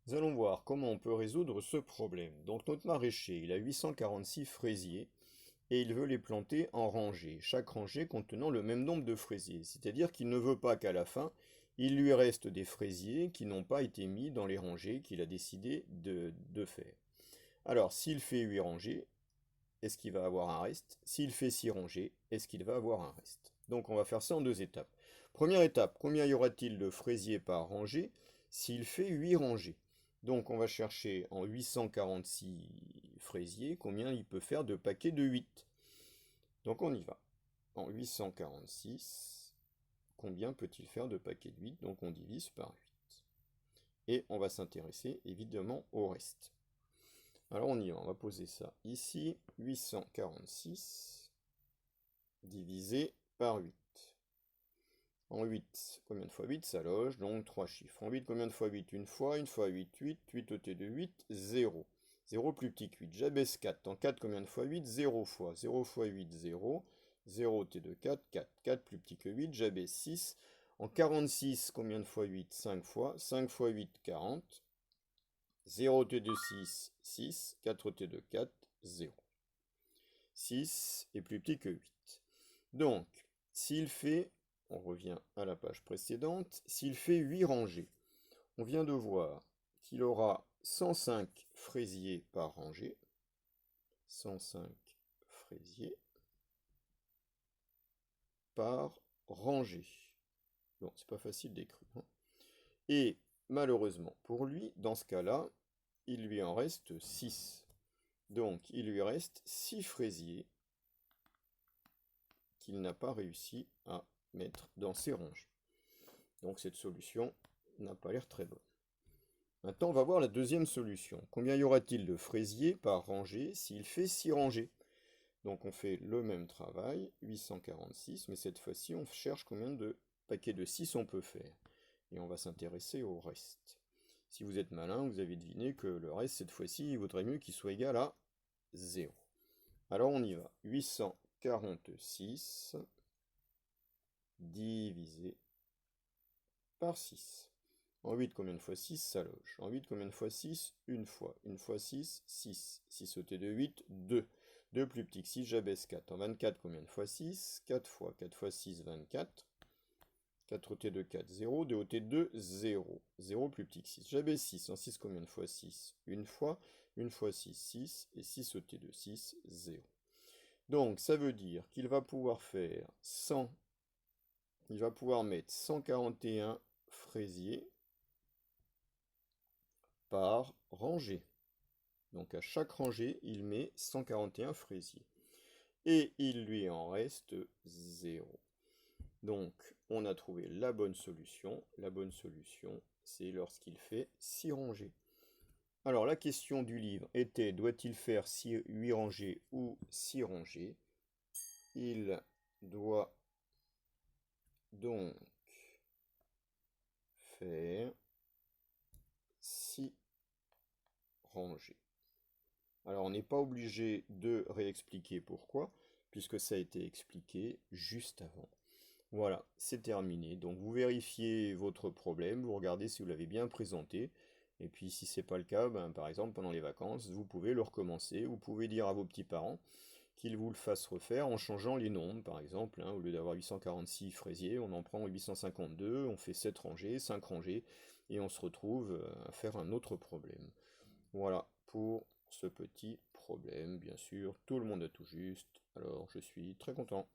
Nous allons voir comment on peut résoudre ce problème. Donc notre maraîcher, il a 846 fraisiers et il veut les planter en rangées, chaque rangée contenant le même nombre de fraisiers. C'est-à-dire qu'il ne veut pas qu'à la fin, il lui reste des fraisiers qui n'ont pas été mis dans les rangées qu'il a décidé de faire. Alors, s'il fait 8 rangées, est-ce qu'il va avoir un reste? S'il fait 6 rangées, est-ce qu'il va avoir un reste? Donc on va faire ça en deux étapes. Première étape, combien y aura-t-il de fraisiers par rangée s'il fait 8 rangées? Donc on va chercher en 846 fraisiers combien il peut faire de paquets de 8. Donc on y va. En 846, combien peut-il faire de paquets de 8? Donc on divise par 8. Et on va s'intéresser évidemment au reste. Alors on y va, on va poser ça ici. 846 divisé par 8. En 8, combien de fois 8? Ça loge, donc 3 chiffres. En 8, combien de fois 8? Une fois 8, 8, 8 au T de 8, 0. 0 plus petit que 8, j'abaisse 4. En 4, combien de fois 8? 0 fois. 0 fois 8, 0. 0 au T de 4, 4. 4 plus petit que 8, j'abaisse 6. En 46, combien de fois 8? 5 fois. 5 fois 8, 40. 0 au T de 6, 6. 4 au T de 4, 0. 6 est plus petit que 8. Donc, s'il fait, on revient à la page précédente, s'il fait 8 rangées, on vient de voir qu'il aura 105 fraisiers par rangée. 105 fraisiers par rangée. Bon, c'est pas facile d'écrire, hein. Et malheureusement pour lui, dans ce cas-là, il lui en reste 6. Donc, il lui reste 6 fraisiers qu'il n'a pas réussi à mettre dans ses rangées. Donc cette solution n'a pas l'air très bonne. Maintenant, on va voir la deuxième solution. Combien y aura-t-il de fraisiers par rangée s'il fait 6 rangées? Donc on fait le même travail, 846, mais cette fois-ci, on cherche combien de paquets de 6 on peut faire. Et on va s'intéresser au reste. Si vous êtes malin, vous avez deviné que le reste, cette fois-ci, il vaudrait mieux qu'il soit égal à 0. Alors on y va. 846 divisé par 6. En 8, combien de fois 6? Ça loge. En 8, combien de fois 6? Une fois. Une fois 6, 6. 6 au T de 8, 2. 2 plus petit que 6, j'abaisse 4. En 24, combien de fois 6? 4 fois. 4 fois 6, 24. 4 au T de 4, 0. 2 au T de 0. 0 plus petit que 6. J'abaisse 6. En 6, combien de fois 6? Une fois. Une fois 6, 6. Et 6 au T de 6, 0. Donc, ça veut dire qu'il va pouvoir faire 100. Il va pouvoir mettre 141 fraisiers par rangée. Donc à chaque rangée, il met 141 fraisiers. Et il lui en reste 0. Donc on a trouvé la bonne solution. La bonne solution, c'est lorsqu'il fait 6 rangées. Alors la question du livre était, doit-il faire 8 rangées ou 6 rangées? Il doit donc faire 6 rangées. Alors on n'est pas obligé de réexpliquer pourquoi, puisque ça a été expliqué juste avant. Voilà, c'est terminé. Donc vous vérifiez votre problème, vous regardez si vous l'avez bien présenté. Et puis si c'est pas le cas, ben, par exemple pendant les vacances, vous pouvez le recommencer. Vous pouvez dire à vos petits-parents qu'ils vous le fassent refaire en changeant les nombres. Par exemple, hein, au lieu d'avoir 846 fraisiers, on en prend 852, on fait 7 rangées, 5 rangées, et on se retrouve à faire un autre problème. Voilà pour ce petit problème, bien sûr. Tout le monde a tout juste. Alors je suis très content.